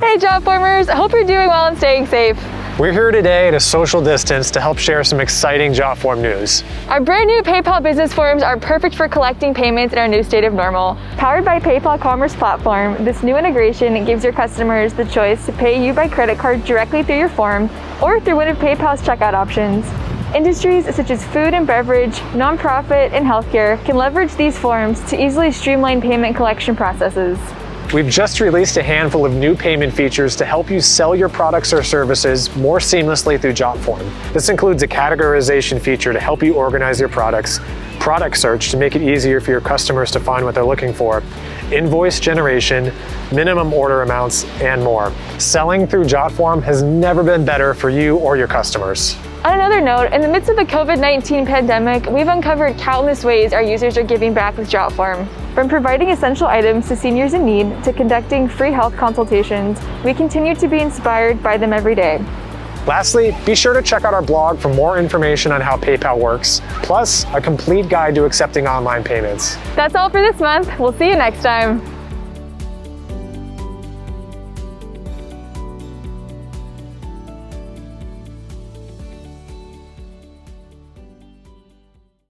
Hey JotFormers, I hope you're doing well and staying safe. We're here today at a social distance to help share some exciting JotForm news. Our brand new PayPal business forms are perfect for collecting payments in our new state of normal. Powered by PayPal Commerce Platform, this new integration gives your customers the choice to pay you by credit card directly through your form or through one of PayPal's checkout options. Industries such as food and beverage, nonprofit, and healthcare can leverage these forms to easily streamline payment collection processes. We've just released a handful of new payment features to help you sell your products or services more seamlessly through JotForm. This includes a categorization feature to help you organize your products, product search to make it easier for your customers to find what they're looking for, invoice generation, minimum order amounts, and more. Selling through JotForm has never been better for you or your customers. On another note, in the midst of the COVID-19 pandemic, we've uncovered countless ways our users are giving back with JotForm. From providing essential items to seniors in need to conducting free health consultations, we continue to be inspired by them every day. Lastly, be sure to check out our blog for more information on how PayPal works, plus a complete guide to accepting online payments. That's all for this month. We'll see you next time.